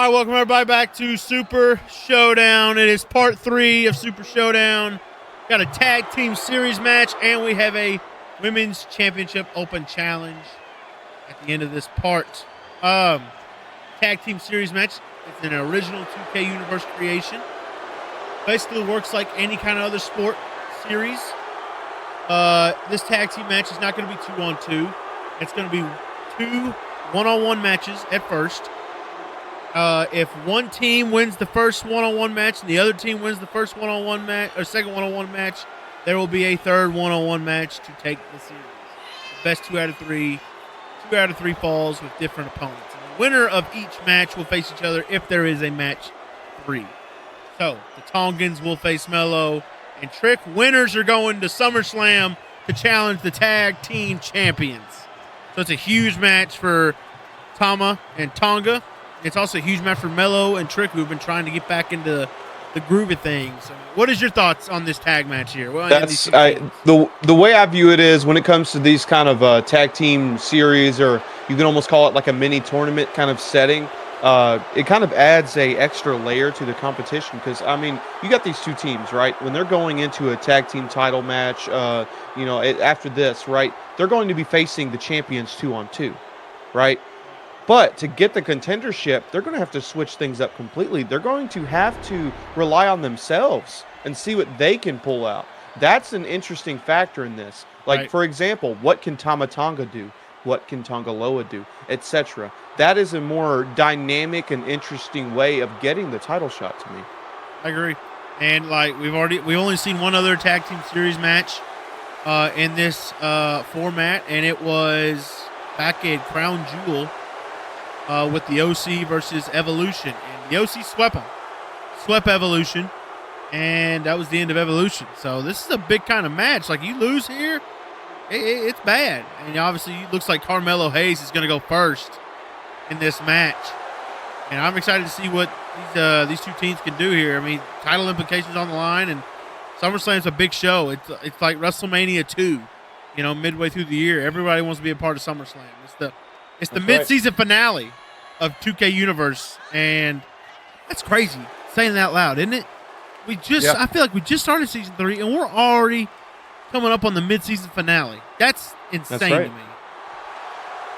All right, welcome everybody back to Super Showdown. It is part 3 of Super Showdown. Got a tag team series match, and we have a women's championship open challenge at the end of this part. Tag team series match. It's an original 2K Universe creation. Basically works like any kind of other sport series. This tag team match is not going to be 2-on-2. It's going to be 2 one-on-one matches at first. If one team wins the first one-on-one match and the other team wins the first one-on-one match or second one-on-one match, there will be a third one-on-one match to take the series. The best 2 out of 3 falls with different opponents. And the winner of each match will face each other if there is a match 3. So the Tongans will face Mello and Trick. Winners are going to SummerSlam to challenge the tag team champions. So it's a huge match for Tama and Tonga. It's also a huge match for Mello and Trick, who've been trying to get back into the groove of things. What is your thoughts on this tag match here? The way I view it is when it comes to these kind of tag team series, or you can almost call it like a mini tournament kind of setting, it kind of adds a extra layer to the competition because, I mean, you got these two teams, right? When they're going into a tag team title match, after this, right, they're going to be facing the champions 2-on-2, right? But to get the contendership, they're going to have to switch things up completely. They're going to have to rely on themselves and see what they can pull out. That's an interesting factor in this. Like, right. For example, what can Tama Tonga do? What can Tonga Loa do? Etc. That is a more dynamic and interesting way of getting the title shot to me. I agree. And, like, we've only seen one other tag team series match in this format, and it was back at Crown Jewel. With the OC versus Evolution. And the OC swept Evolution, and that was the end of Evolution. So this is a big kind of match. Like, you lose here, it's bad. And obviously it looks like Carmelo Hayes is going to go first in this match. And I'm excited to see what these two teams can do here. I mean, title implications on the line, and SummerSlam's a big show. It's like WrestleMania 2, midway through the year. Everybody wants to be a part of SummerSlam. It's the mid-season finale of 2K Universe, and that's crazy saying that out loud, isn't it? I feel like we just started season 3, and we're already coming up on the mid-season finale. That's insane to me.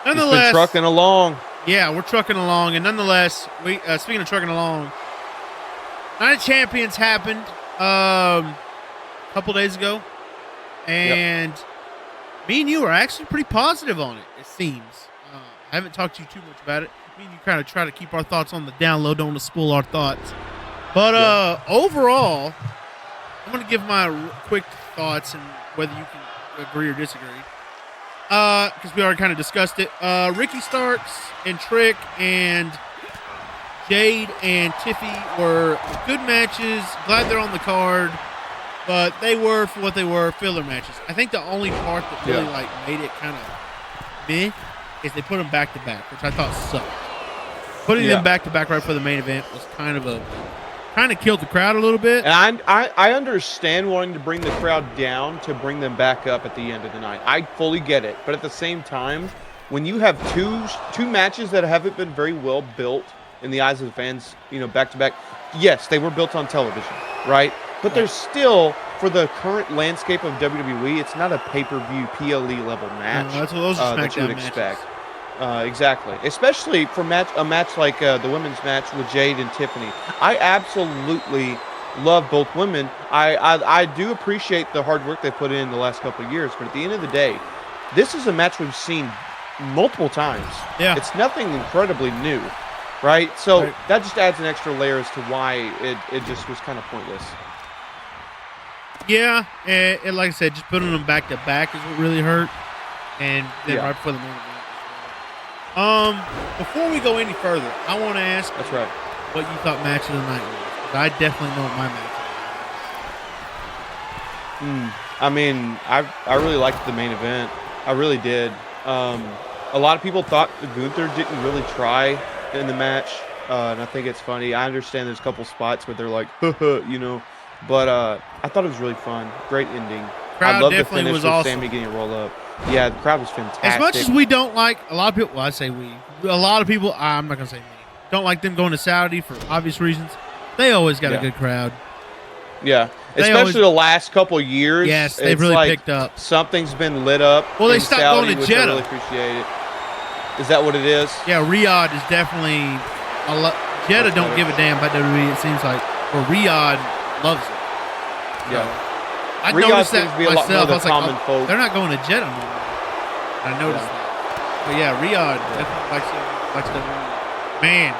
Nonetheless, it's been trucking along. Yeah, we're trucking along, and nonetheless, speaking of trucking along, Night of Champions happened a couple days ago, and me and you are actually pretty positive on it. It seems. I haven't talked to you too much about it. Me and you kind of try to keep our thoughts on the download, don't want to spoil our thoughts. But overall, I'm going to give my quick thoughts and whether you can agree or disagree. Because we already kind of discussed it. Ricky Starks and Trick and Jade and Tiffy were good matches. Glad they're on the card. But they were, for what they were, filler matches. I think the only part that really made it kind of meh is they put them back to back, which I thought sucked. Putting them back to back right for the main event was kind of killed the crowd a little bit. And I understand wanting to bring the crowd down to bring them back up at the end of the night. I fully get it, but at the same time, when you have two matches that haven't been very well built in the eyes of the fans, back to back, yes, they were built on television, right? But there's still, for the current landscape of WWE, it's not a pay-per-view PLE level match that's what those that you would expect. Exactly. Especially for a match like the women's match with Jade and Tiffany. I absolutely love both women. I do appreciate the hard work they put in the last couple of years, but at the end of the day, this is a match we've seen multiple times. Yeah. It's nothing incredibly new, right? So that just adds an extra layer as to why it just was kind of pointless. Yeah, and like I said, just putting them back to back is what really hurt, and then right before the main event. Before we go any further, I want to ask what you thought match of the night was. I definitely know what my match was. I mean, I really liked the main event. I really did. A lot of people thought Gunther didn't really try in the match, and I think it's funny. I understand there's a couple spots where they're like, but I thought it was really fun. Great ending. Crowd I love definitely the finish was with awesome. Sammy getting a roll up. Yeah, the crowd was fantastic. As much as we don't like a lot of people, well, I say we. A lot of people, I'm not going to say me. don't like them going to Saudi for obvious reasons. They always got a good crowd. Yeah, especially the last couple of years. Yes, they've really picked up. Something's been lit up. Well, they stopped Saudi, going to Jeddah. I really appreciate it. Is that what it is? Yeah, Riyadh is definitely a lot. Jeddah don't give a damn about WWE, it seems like. Or Riyadh loves it. Yeah. I noticed that myself. I was like, they're not going to Jeddah anymore. I noticed that. But yeah, Riyadh definitely likes WWE. Man,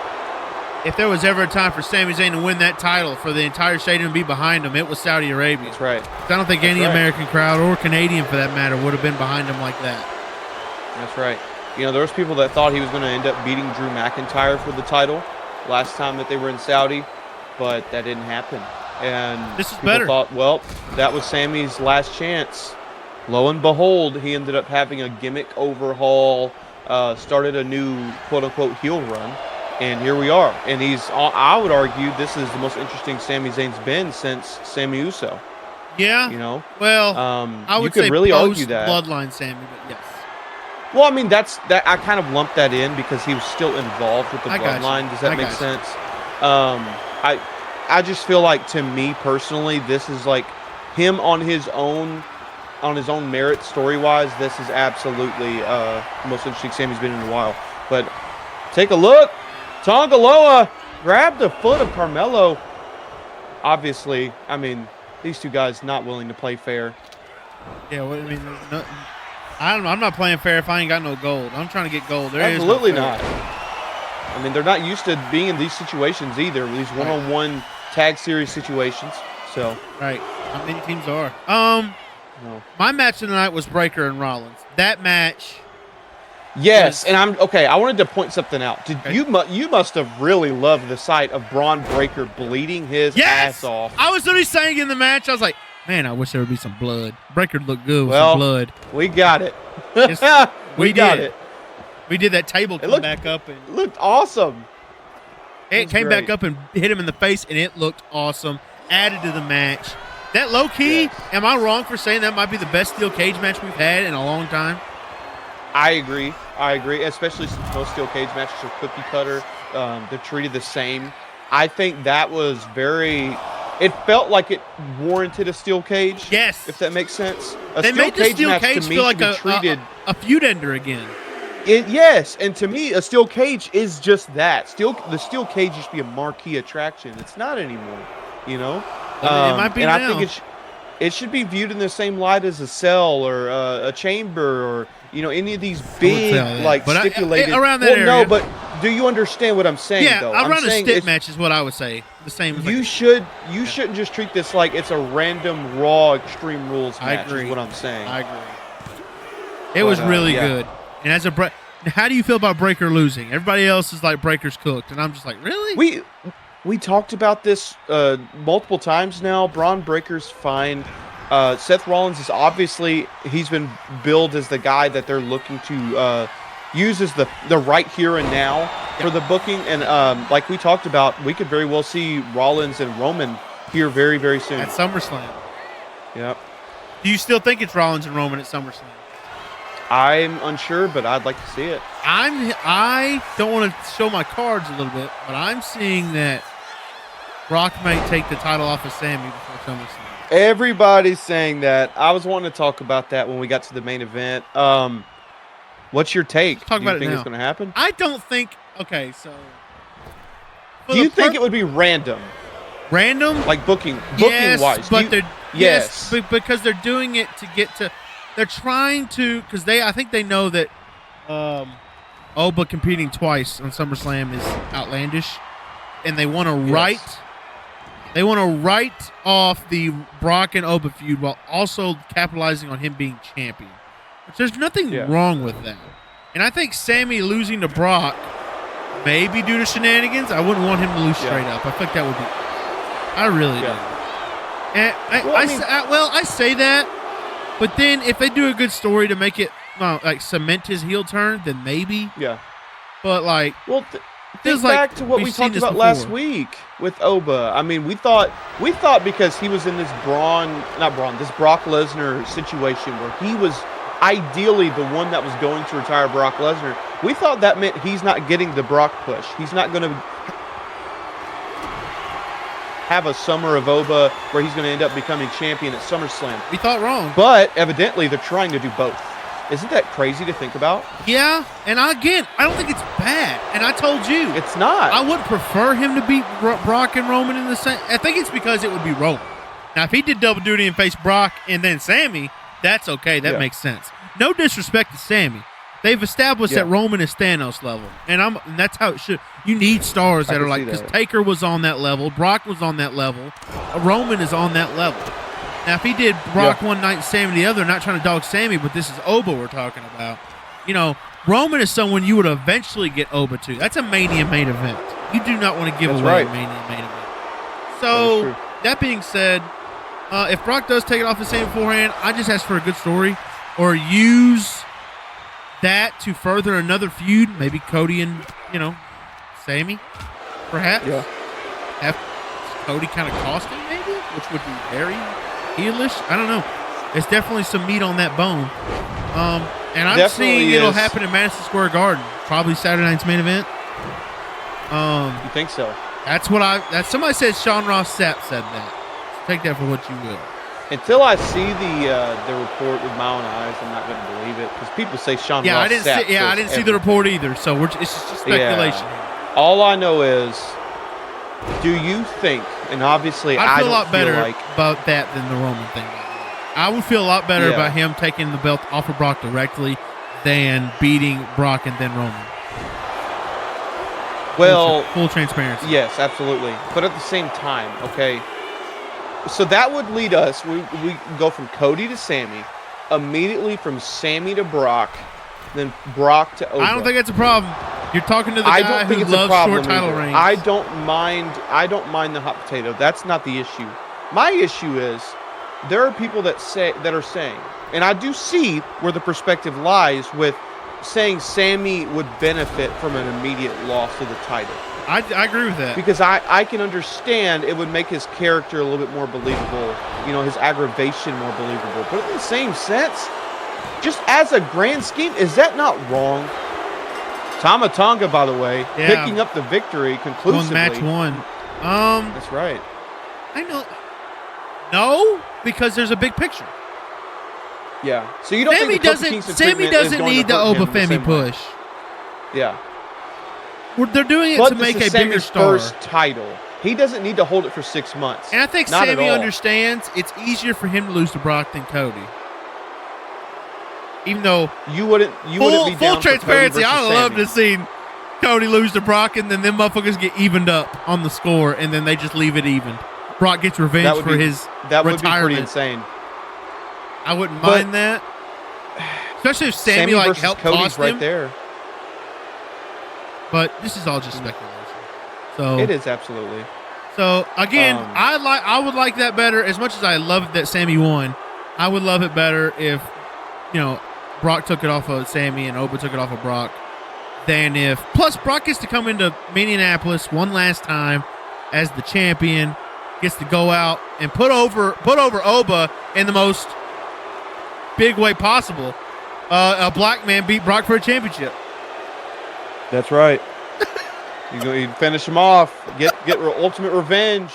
if there was ever a time for Sami Zayn to win that title, for the entire stadium to be behind him, it was Saudi Arabia. That's right. I don't think any American crowd, or Canadian for that matter, would have been behind him like that. That's right. You know, there was people that thought he was going to end up beating Drew McIntyre for the title last time that they were in Saudi, but that didn't happen. And this is people better. Thought, well, that was Sami's last chance. Lo and behold, he ended up having a gimmick overhaul, started a new quote-unquote heel run, and here we are. And I would argue, this is the most interesting Sami Zayn's been since Sami Uso. Yeah. You know? Well, I would say really argue that. Bloodline Sami, but yes. Well, I mean, that I kind of lumped that in because he was still involved with the Bloodline. Does that make sense? I just feel like, to me personally, this is like him on his own merit story-wise. This is absolutely the most interesting Sami's been in a while. But take a look. Tonga Loa grabbed the foot of Carmelo. Obviously, I mean, these two guys not willing to play fair. Yeah, well, I mean, I'm not playing fair if I ain't got no gold. I'm trying to get gold. Absolutely not. I mean, they're not used to being in these situations either, these one-on-one tag series situations. So right, not many teams are. My match of the night was Breakker and Rollins. That match. Yes, and I wanted to point something out. You must have really loved the sight of Braun Breakker bleeding his ass off. I was literally saying in the match, I was like, man, I wish there would be some blood. Breakker looked good with some blood. We got it. we got it. We did that table come back up. And it looked awesome. It came back up and hit him in the face, and it looked awesome. Added to the match. That low-key, am I wrong for saying that might be the best steel cage match we've had in a long time? I agree, especially since most steel cage matches are cookie cutter. They're treated the same. I think that was it felt like it warranted a steel cage. Yes. If that makes sense. They made the steel cage feel like a feud ender again. Yes, and to me, a steel cage is just that. The steel cage used to be a marquee attraction. It's not anymore, you know? It might be and now. I think it should be viewed in the same light as a cell or a chamber or, you know, any of these big, stipulated. Around that area. No, but do you understand what I'm saying, though? Around a stip match is what I would say. The same. You shouldn't just treat this like it's a random Raw Extreme Rules match. I agree. Is what I'm saying. I agree. It was really good. And how do you feel about Breakker losing? Everybody else is like Breakker's cooked, and I'm just like, really? We talked about this multiple times now. Braun Breakker's fine. Seth Rollins is obviously, he's been billed as the guy that they're looking to use as the right here and now for the booking. And like we talked about, we could very well see Rollins and Roman here very, very soon. At SummerSlam. Yep. Do you still think it's Rollins and Roman at SummerSlam? I'm unsure, but I'd like to see it. I don't want to show my cards a little bit, but I'm seeing that Brock might take the title off of Sami before SummerSlam. Everybody's saying that. I was wanting to talk about that when we got to the main event. What's your take? Do you think it's going to happen? I don't think. Okay, so. Do you think it would be random? Random? Like booking wise. But because they're doing it to get to. They're trying to, because I think they know that Oba competing twice on SummerSlam is outlandish, and they want to write off the Brock and Oba feud while also capitalizing on him being champion. Which there's nothing wrong with that. And I think Sami losing to Brock may be due to shenanigans. I wouldn't want him to lose straight up. I think that would be. I really do. And I say that. But then, if they do a good story to make it cement his heel turn, then maybe. Yeah. but like, well, think back to what we talked about last week with Oba. I mean, we thought because he was in this this Brock Lesnar situation where he was ideally the one that was going to retire Brock Lesnar, We thought that meant he's not getting the Brock push. He's not going to have a summer of Oba where he's going to end up becoming champion at SummerSlam. We thought wrong. But evidently they're trying to do both. Isn't that crazy to think about? Yeah, and I don't think it's bad. And I told you. It's not. I would prefer him to beat Brock and Roman in the same. I think it's because it would be Roman. Now, if he did double duty and face Brock and then Sammy, that's okay. That makes sense. No disrespect to Sammy. They've established that Roman is Thanos level, and that's how it should. You need stars that are like, because Taker was on that level, Brock was on that level, Roman is on that level. Now, if he did Brock one night and Sammy the other, not trying to dog Sammy, but this is Oba we're talking about. You know, Roman is someone you would eventually get Oba to. That's a Mania main event. You do not want to give away a Mania main event. So, that being said, if Brock does take it off the same beforehand, I just ask for a good story, or use that to further another feud, maybe Cody and, Sammy, perhaps. Yeah. Have Cody kind of cost him, maybe, which would be very heelish. I don't know. There's definitely some meat on that bone. And I'm seeing it'll happen in Madison Square Garden, probably Saturday night's main event. You think so? That's what somebody said Sean Ross Sapp said that. So take that for what you will. Until I see the report with my own eyes, I'm not going to believe it, because people say Sean Ross Sapp. I didn't see the report either, so it's just speculation. Yeah. All I know is, do you think, and obviously I feel a lot better about that than the Roman thing. I would feel a lot better about him taking the belt off of Brock directly than beating Brock and then Roman. Well, full transparency. Yes, absolutely. But at the same time, okay, so that would lead us, we go from Cody to Sammy, immediately from Sammy to Brock, then Brock to Oba. I don't think that's a problem. You're talking to the guy who loves short title reigns. I don't mind the hot potato. That's not the issue. My issue is there are people that are saying, and I do see where the perspective lies with saying Sammy would benefit from an immediate loss of the title. I agree with that. Because I can understand it would make his character a little bit more believable, his aggravation more believable. But in the same sense, just as a grand scheme, is that not wrong? Tama Tonga, by the way, picking up the victory conclusively. Match one. That's right. I know. No, because there's a big picture. Yeah. So you don't think Sammy doesn't need the Oba Femi push. Yeah. They're doing it to make a bigger star. First title. He doesn't need to hold it for 6 months. And I think Sammy understands it's easier for him to lose to Brock than Cody. Even though you wouldn't be down full transparency, I would love to see Cody lose to Brock and then them motherfuckers get evened up on the score and then they just leave it even. Brock gets revenge for his retirement. That would be pretty insane. I wouldn't mind that. Especially if Sammy helped cost him. Right there. But this is all just speculation. So it is, absolutely. So again, I would like that better. As much as I love that Sammy won, I would love it better if Brock took it off of Sammy and Oba took it off of Brock. Plus Brock gets to come into Minneapolis one last time as the champion, gets to go out and put over Oba in the most big way possible. A black man beat Brock for a championship. That's right. You finish him off. Get ultimate revenge.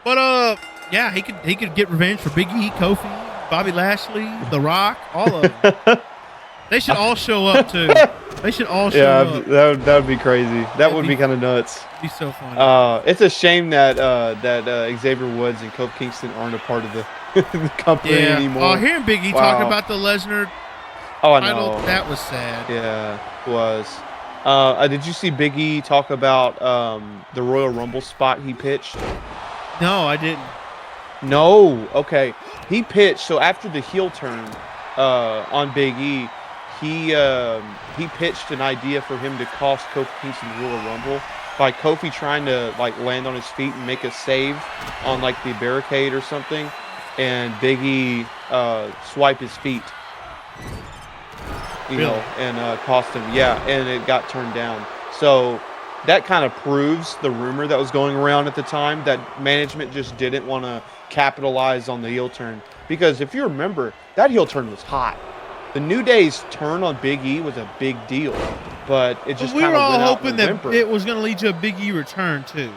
But yeah, he could get revenge for Big E, Kofi, Bobby Lashley, The Rock, all of them. They should all show up too. They should all show up. Yeah, that would be crazy. That would be kind of nuts. It'd be so funny. It's a shame that Xavier Woods and Kofi Kingston aren't a part of the company anymore. Hearing Big E talk about the Lesnar title, that was sad. Yeah, it was. Did you see Big E talk about the Royal Rumble spot he pitched? No, I didn't. No? Okay. He pitched, so after the heel turn on Big E, he pitched an idea for him to cost Kofi Kingston the Royal Rumble by Kofi trying to land on his feet and make a save on the barricade or something, and Big E swipe his feet. And cost him. Yeah, and it got turned down. So that kind of proves the rumor that was going around at the time that management just didn't want to capitalize on the heel turn. Because if you remember, that heel turn was hot. The New Day's turn on Big E was a big deal, but it just we kind were of all went out hoping in a that whimper. it was going to lead to a Big E return too.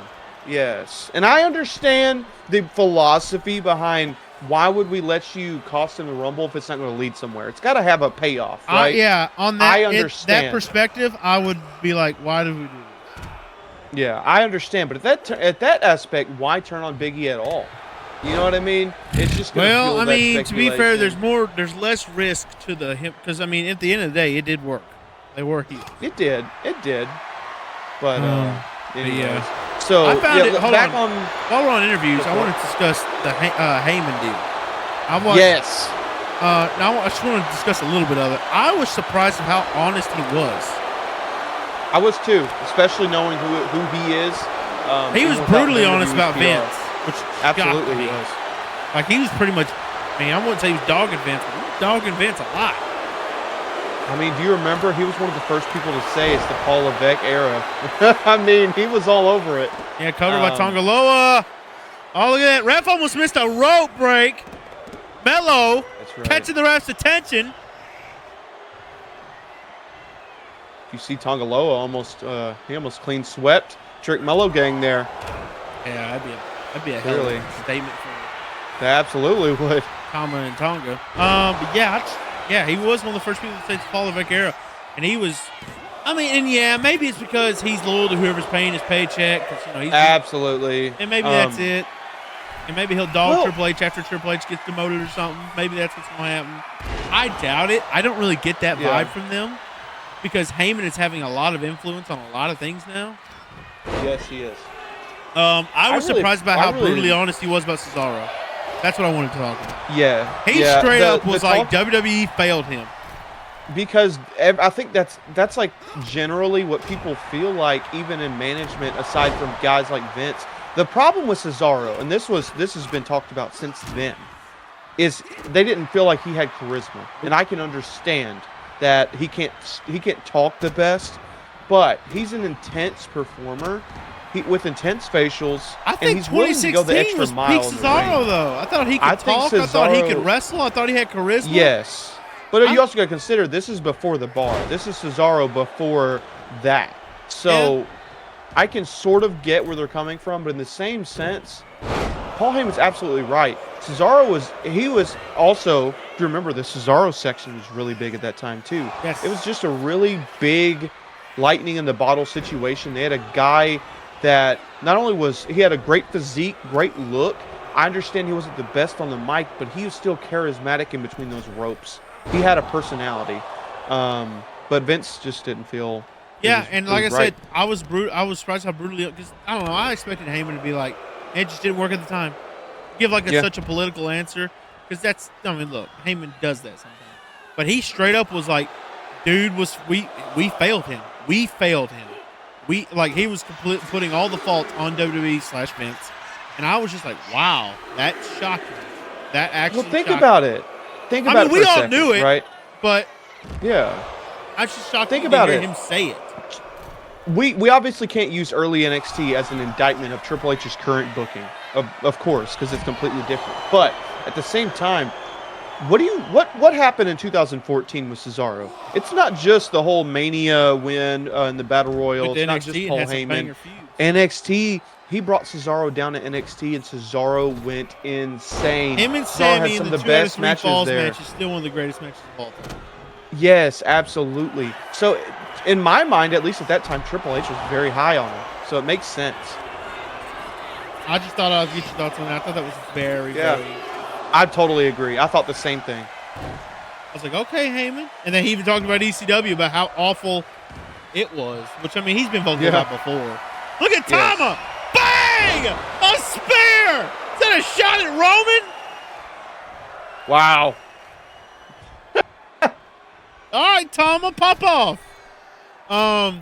Yes, and I understand the philosophy behind why would we let you cost him the Rumble if it's not going to lead somewhere. It's got to have a payoff, right? Yeah, on that, I understand. that perspective, I would be like, why did we do this? Yeah, I understand, but at that aspect, why turn on Big E at all? You know what I mean? It's just going to Well, fuel I that mean, to be fair, speculation. there's less risk to the him because I mean, at the end of the day, it did work. They were healed. It did, but anyways. yeah. So I found it. back on while we're on interviews, I want to discuss the Heyman deal. Yes. Now I just want to discuss a little bit of it. I was surprised at how honest he was. I was too, especially knowing who he is. He was brutally honest about Vince, which absolutely me. was. Like he was pretty much. I mean, I wouldn't say he was dogging Vince, but he was dogging Vince a lot. I mean, do you remember he was one of the first people to say it's the Paul Levesque era? I mean, he was all over it. Yeah, covered by Tongaloa. Oh, look at that. Ref almost missed a rope break. Mello catching the ref's attention. You see Tongaloa he almost clean swept Trick Mello gang there. Yeah, that'd be a hell of a statement for They absolutely would. Tama and Tonga. But yeah, he was one of the first people to say it's Paul Levesque era. And he was, I mean, and yeah, maybe it's because he's loyal to whoever's paying his paycheck. He's absolutely. And maybe that's it. And maybe he'll dog Triple H after Triple H gets demoted or something. Maybe that's what's going to happen. I doubt it. I don't really get that vibe from them because Heyman is having a lot of influence on a lot of things now. Yes, he is. I was surprised about how brutally honest he was about Cesaro. That's what I wanted to talk about. Yeah. He straight up was like, WWE failed him. Because I think that's like generally what people feel like, even in management, aside from guys like Vince. The problem with Cesaro, and this has been talked about since then, is they didn't feel like he had charisma. And I can understand that he can't talk the best, but he's an intense performer. With intense facials, I think he's willing to go the extra was mile peak Cesaro, though. I thought he could talk. I thought he could wrestle. I thought he had charisma. Yes. But you also got to consider, this is before the bar. This is Cesaro before that. So I can sort of get where they're coming from, but in the same sense, Paul Heyman's absolutely right. Cesaro was also, if you remember, the Cesaro section was really big at that time, too. Yes. It was just a really big lightning in the bottle situation. They had a guy that not only he had a great physique, great look. I understand he wasn't the best on the mic, but he was still charismatic in between those ropes. He had a personality. But Vince just didn't feel. Yeah, and like I said, I was surprised how brutally, because I don't know, I expected Heyman to be like, it just didn't work at the time. Give like such a political answer, because look, Heyman does that sometimes. But he straight up was like, dude, we failed him. We failed him. He was putting all the fault on WWE/Vince, and I was just like, wow, that shocked me. That actually. Well, think about it. Think about it. We all knew it, right? But yeah, I was just shocked to hear him say it. We obviously can't use early NXT as an indictment of Triple H's current booking, of course, because it's completely different. But at the same time, what happened in 2014 with Cesaro? It's not just the whole Mania win in the Battle Royal. It's not just Paul Heyman. NXT, he brought Cesaro down to NXT, and Cesaro went insane. Him and Cesaro Sammy had some in of the best matches there. Match is still one of the greatest matches of all time. Yes, absolutely. So, in my mind, at least at that time, Triple H was very high on him. So it makes sense. I just thought I would get your thoughts on that. I thought that was very. I totally agree. I thought the same thing. I was like, okay, Heyman. And then he even talked about ECW, about how awful it was. Which, I mean, he's been vocal about before. Look at Tama! Bang! A spear! Is that a shot at Roman? Wow. All right, Tama, pop off. Yeah,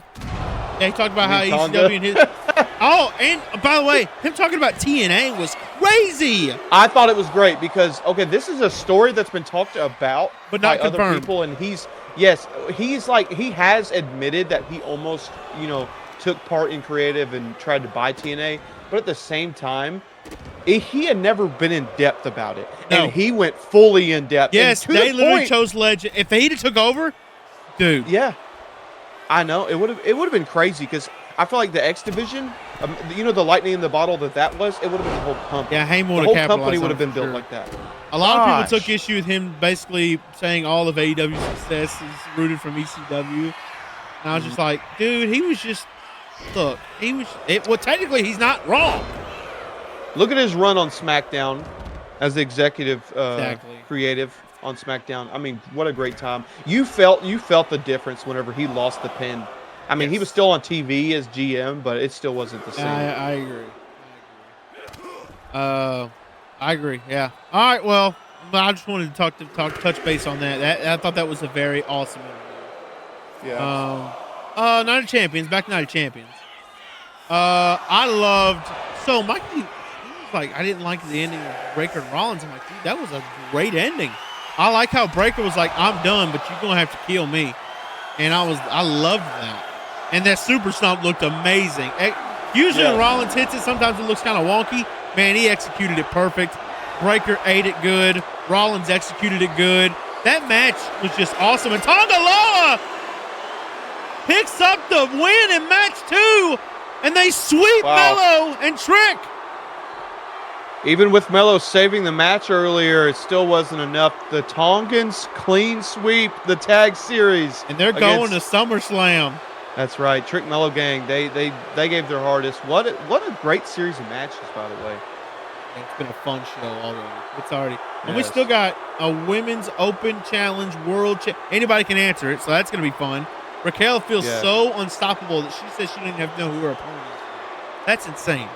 he talked about how ECW and his. Oh, and by the way, him talking about TNA was crazy. I thought it was great because this is a story that's been talked about but not by confirmed. Other people, and he has admitted that he almost took part in creative and tried to buy TNA, but at the same time, he had never been in depth about it, No. and he went fully in depth. Yes, and they literally chose legend. If he'd have took over, dude. Yeah, I know it would have been crazy because I feel like the X division, the lightning in the bottle that was, it would have been the whole company. Yeah, Heyman the would whole have company capitalized would have been on it built for sure. like that. A lot of people took issue with him basically saying all of AEW's success is rooted from ECW. And I was just like, dude, he was just well, technically he's not wrong. Look at his run on SmackDown as the executive creative on SmackDown. I mean, what a great time. You felt the difference whenever he lost the pin. I mean, he was still on TV as GM, but it still wasn't the same. I agree. I agree. Yeah. All right. Well, I just wanted to touch base on that. I thought that was a very awesome interview. Yeah. Night of Champions. Back to Night of Champions. I loved. So Mikey, he was like, I didn't like the ending of Breakker and Rollins. I'm like, dude, that was a great ending. I like how Breakker was like, I'm done, but you're gonna have to kill me, and I loved that. And that super stomp looked amazing. Usually when Rollins hits it, sometimes it looks kind of wonky. Man, he executed it perfect. Breakker ate it good. Rollins executed it good. That match was just awesome. And Tonga Loa picks up the win in match 2, and they sweep Mello and Trick. Even with Mello saving the match earlier, it still wasn't enough. The Tongans clean sweep the tag series. And they're going to SummerSlam. That's right. Trick Mello Gang, they gave their hardest. What a great series of matches, by the way. It's been a fun show already. It's already. And we still got a Women's Open Challenge World Anybody can answer it, so that's going to be fun. Raquel feels so unstoppable that she says she didn't have to know who her opponent is. That's insane.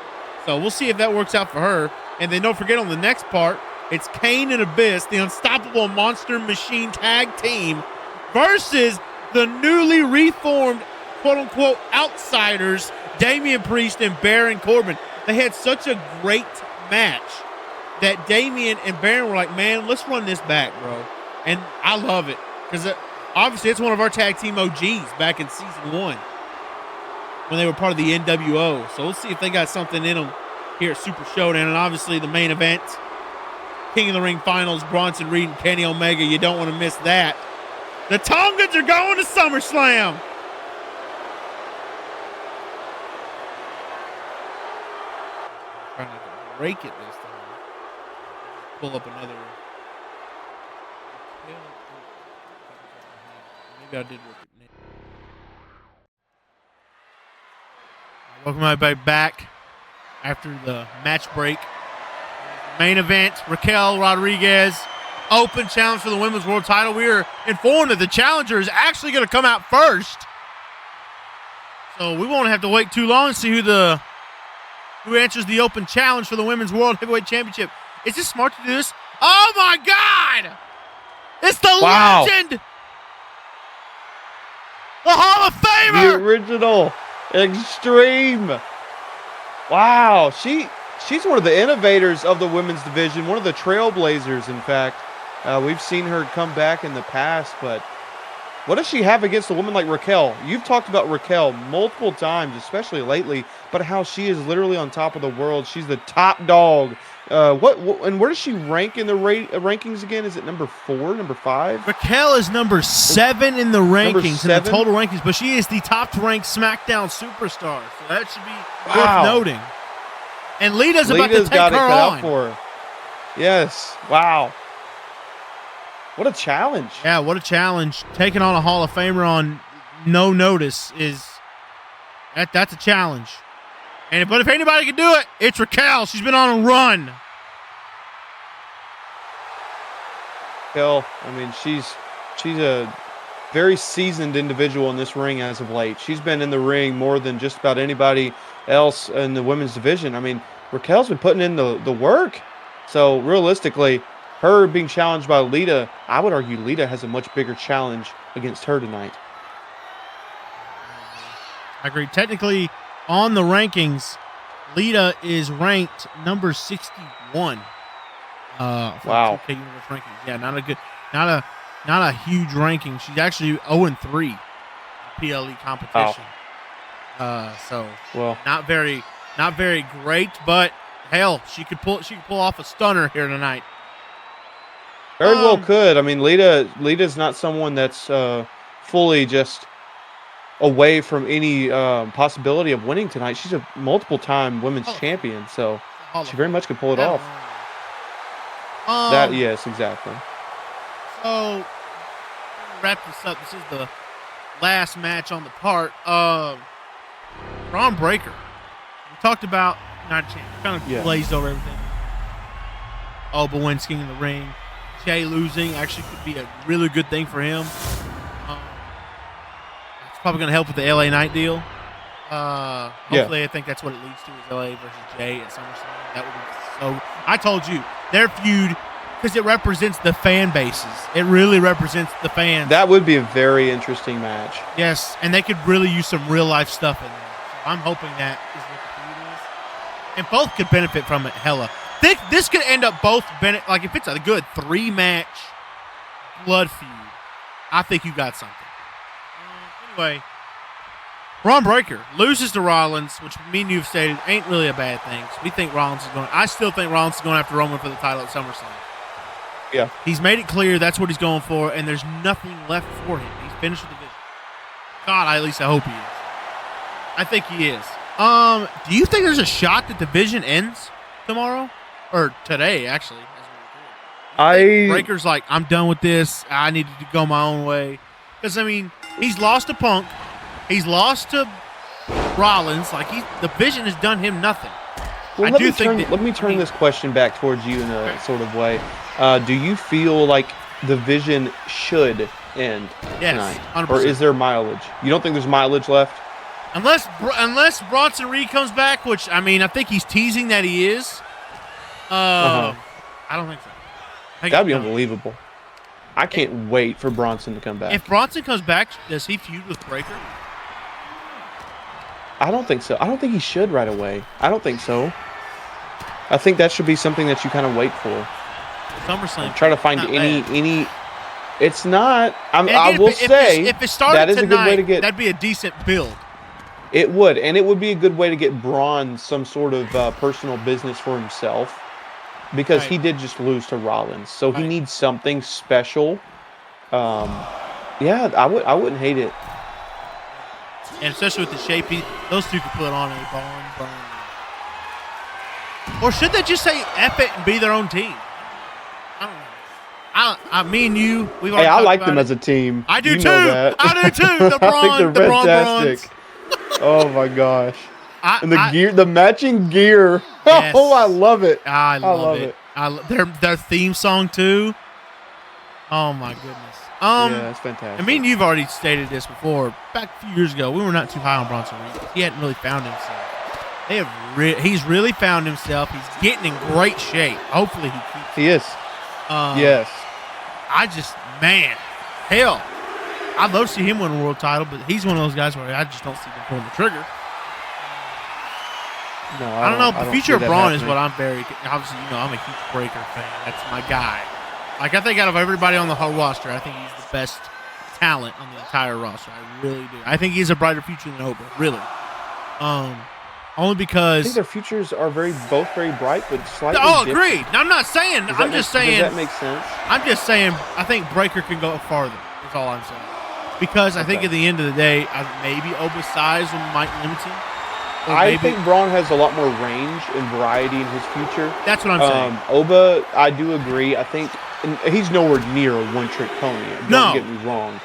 So we'll see if that works out for her. And then don't forget on the next part, it's Kane and Abyss, the Unstoppable Monster Machine Tag Team, versus the newly reformed, quote-unquote, outsiders, Damian Priest and Baron Corbin. They had such a great match that Damian and Baron were like, man, let's run this back, bro. And I love it because obviously it's one of our tag team OGs back in season 1 when they were part of the NWO. So we'll see if they got something in them here at Super Showdown. And obviously the main event, King of the Ring Finals, Bronson Reed and Kenny Omega. You don't want to miss that. The Tongans are going to SummerSlam. Trying to break it this time. Pull up another. Maybe I did work it. Welcome everybody back after the match break. Main event, Raquel Rodriguez, open challenge for the Women's World title. We are informed that the challenger is actually going to come out first. So we won't have to wait too long to see who answers the open challenge for the Women's World Heavyweight Championship. Is this smart to do this? Oh my God! It's the legend! The Hall of Famer! The original Extreme. Wow, she's one of the innovators of the women's division, one of the trailblazers, in fact. We've seen her come back in the past, but what does she have against a woman like Raquel? You've talked about Raquel multiple times, especially lately, but how she is literally on top of the world. She's the top dog. And where does she rank in the rankings again? Is it number 4, number 5? Raquel is number 7 in the rankings, in the 7? total rankings, but she is the top-ranked SmackDown superstar, so that should be worth noting. And Lita's about to take got it her cut on. out for her. Yes. Wow. What a challenge. Yeah, what a challenge. Taking on a Hall of Famer on no notice that's a challenge. But if anybody can do it, it's Raquel. She's been on a run. Raquel, I mean, she's a very seasoned individual in this ring as of late. She's been in the ring more than just about anybody else in the women's division. I mean, Raquel's been putting in the work. So realistically, her being challenged by Lita, I would argue Lita has a much bigger challenge against her tonight. I agree. Technically, on the rankings, Lita is ranked number 61. Wow. 2K Universe rankings. Yeah, not a huge ranking. She's actually 0-3 in PLE competition. Wow. So not very great, but hell, she could pull off a stunner here tonight. Very well could. I mean, Lita's not someone that's fully just away from any possibility of winning tonight. She's a multiple-time women's champion, so she very much could pull it off. Yes, exactly. So, wrap this up. This is the last match on the part. Braun Breaker. We talked about not kind of glazed over everything. Oba wins King of the Ring. Jay losing actually could be a really good thing for him. It's probably going to help with the LA Knight deal. Hopefully, I think that's what it leads to is LA versus Jay at SummerSlam. That would be so. I told you their feud, because it represents the fan bases. It really represents the fans. That would be a very interesting match. Yes, and they could really use some real life stuff in there. So I'm hoping that is what the feud is, and both could benefit from it. Hella. This could end up both like if it's a good 3-match blood feud. I think you got something. Anyway, Braun Breaker loses to Rollins, which me and you've stated ain't really a bad thing. So we think Rollins is going. I still think Rollins is going after Roman for the title at SummerSlam. Yeah, he's made it clear that's what he's going for, and there's nothing left for him. He's finished with the division. God, at least I hope he is. I think he is. Do you think there's a shot that the division ends tomorrow? Or today, actually. Breaker's like, I'm done with this. I needed to go my own way. Because, I mean, he's lost to Punk. He's lost to Rollins. Like, the division has done him nothing. Well, let me turn this question back towards you in a sort of way. Do you feel like the division should end tonight? 100%. Or is there mileage? You don't think there's mileage left? Unless Bronson Reed comes back, which, I mean, I think he's teasing that he is. I don't think so. That'd be unbelievable. I can't wait for Bronson to come back. If Bronson comes back, does he feud with Breaker? I don't think so. I don't think he should right away. I don't think so. I think that should be something that you kind of wait for. SummerSlam. Try to find any. It's not. I will say if it started that is tonight, a good way to get. That'd be a decent build. It would, and it would be a good way to get Braun some sort of personal business for himself, because he did just lose to Rollins, so he needs something special. Yeah, I wouldn't hate it. And especially with the shape, those two could put on a barn. Or should they just say F it and be their own team? I don't know. Me and you, we've already I like them as a team. I do you too. Know that. I do too. The Braun, I think they're fantastic. Oh my gosh. And the gear, the matching gear. Yes. Oh, I love it. I love it. Their theme song too. Oh my goodness. Yeah, it's fantastic. I mean, you've already stated this before. Back a few years ago, we were not too high on Bronson Reed. He hadn't really found himself. He's really found himself. He's getting in great shape. Hopefully he keeps. He is. Yes. Hell, I'd love to see him win a world title, but he's one of those guys where I just don't see him pulling the trigger. No, I don't know. The future of Braun is what I'm obviously, I'm a huge Breaker fan. That's my guy. Like, I think out of everybody on the whole roster, I think he's the best talent on the entire roster. I really do. I think he's a brighter future than Oba, really. Only because I think their futures are both very bright, but slightly different. Agreed. I'm not saying. I'm just saying. Does that make sense? I'm just saying. I think Breaker can go farther. That's all I'm saying. Because I think at the end of the day, maybe Oba's size might limit him. I think Braun has a lot more range and variety in his future. That's what I'm saying. Oba, I do agree. I think he's nowhere near a one-trick pony. Don't get me wrong.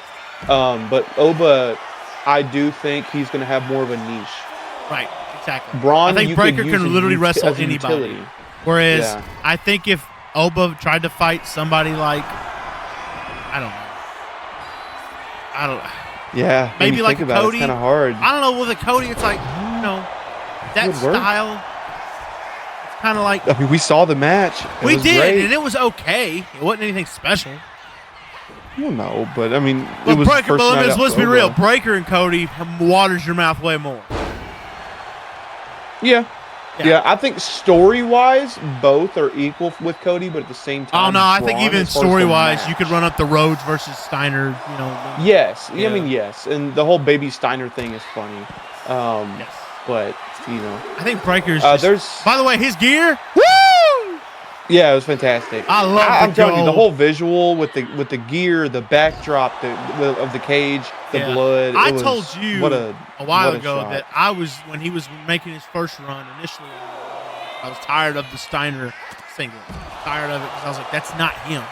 But Oba, I do think he's going to have more of a niche. Right. Exactly. Braun, I think Breaker can literally wrestle anybody. Whereas I think if Oba tried to fight somebody like, I don't know. Yeah. Maybe like a Cody. It's kind of hard. I don't know. With a Cody, it's like, that style. It's kind of like. I mean, we saw the match. We did, great. And it was okay. It wasn't anything special. Well, no, but I mean, it was Breaker. But let's be real. Breaker and Cody waters your mouth way more. Yeah. I think story-wise, both are equal with Cody, but at the same time, oh no, I think even story-wise, you could run up the Rhodes versus Steiner. Yes, I mean yes, and the whole Baby Steiner thing is funny. Yes. But I think Breaker's by the way, his gear, woo! Yeah, it was fantastic. I'm telling you, the whole visual with the gear, the backdrop of the cage, the blood. I told you a while ago shot. that when he was making his first run initially, I was tired of the Steiner singlet. Tired of it because I was like, that's not him.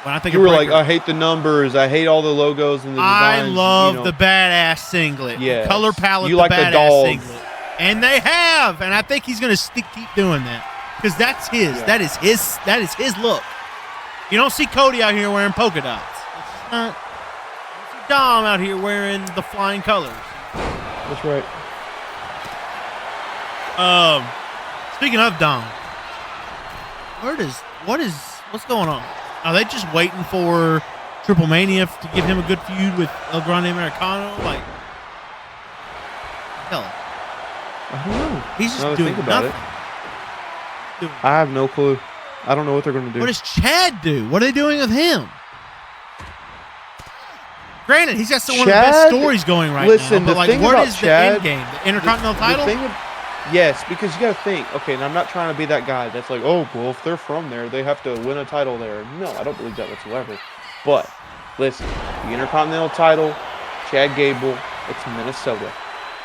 When I think you were like, I hate the numbers, I hate all the logos and the designs. I love the badass singlet. Yeah, color palette. You like the dog singlet, and they have, and I think he's going to keep doing that because that's his. Yeah. That is his look. You don't see Cody out here wearing polka dots. It's just not. You don't see Dom out here wearing the flying colors. That's right. Speaking of Dom, what's going on? Are they just waiting for Triple Mania to give him a good feud with El Grande Americano? Like, hell, I don't know. He's just doing nothing. I have no clue. I don't know what they're going to do. What does Chad do? What are they doing with him? Granted, he's got one of the best stories going right now. But like, what is the end game? The Intercontinental title? Yes, because you got to think. Okay, and I'm not trying to be that guy that's like, oh, well, if they're from there, they have to win a title there. No, I don't believe that whatsoever. But listen, the Intercontinental title, Chad Gable, it's Minnesota.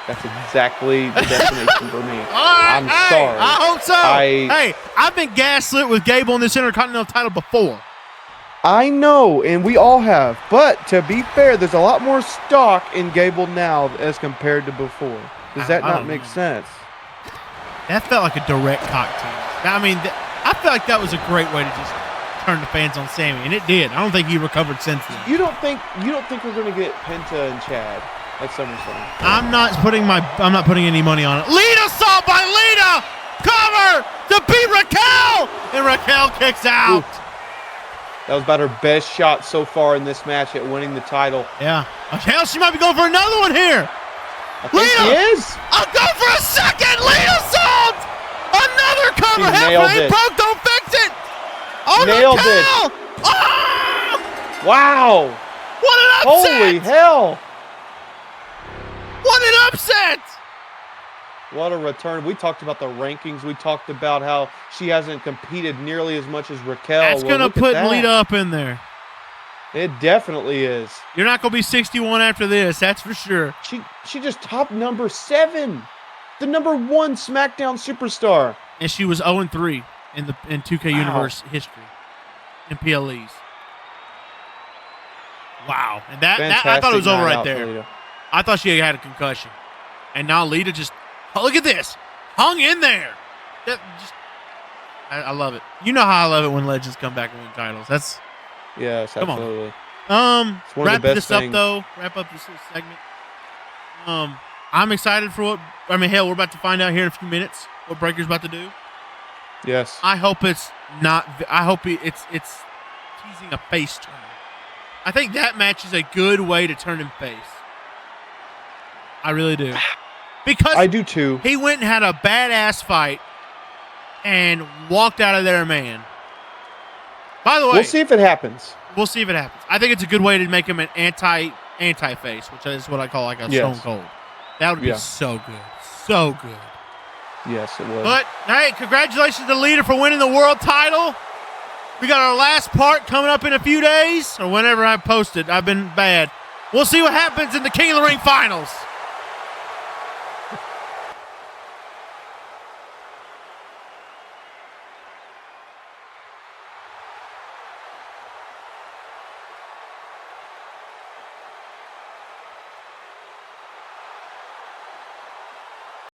That's exactly the destination for me. I'm sorry. I hope so. Hey, I've been gaslit with Gable in this Intercontinental title before. I know, and we all have. But to be fair, there's a lot more stock in Gable now as compared to before. Does that not make sense? That felt like a direct cocktail. I mean, I feel like that was a great way to just turn the fans on Sammy, and it did. I don't think he recovered since then. You don't think we're going to get Penta and Chad at SummerSlam? I'm not putting any money on it. Lita saw by Lita, cover to beat Raquel, and Raquel kicks out. Ooh. That was about her best shot so far in this match at winning the title. Yeah. Hell, she might be going for another one here. I think she is. I'll go for a second. Lita sold another cover. Halfway broke. Don't fix it. Oh, nailed it. Oh! Wow. What an upset. Holy hell. What an upset. What a return. We talked about the rankings. We talked about how she hasn't competed nearly as much as Raquel. That's going to put Lita up in there. It definitely is. You're not going to be 61 after this, that's for sure. She just topped number 7. The number 1 SmackDown superstar. And she was 0-3 in 2K Universe history in PLEs. Wow. And that I thought it was over right there. I thought she had a concussion. And now Lita just, look at this, hung in there. I love it. You know how I love it when legends come back and win titles. Yes, absolutely. Wrap this up, though. Wrap up this little segment. I'm excited for hell, we're about to find out here in a few minutes what Breaker's about to do. Yes. I hope it's not. I hope it's teasing a face turn. I think that match is a good way to turn him face. I really do. Because I do too. He went and had a badass fight and walked out of there, man. By the way, we'll see if it happens. I think it's a good way to make him an anti-face, which is what I call like a Stone Cold. That would be so good. So good. Yes, it would. But, hey, congratulations to Lita for winning the world title. We got our last part coming up in a few days, or whenever I post it. I've been bad. We'll see what happens in the King of the Ring finals.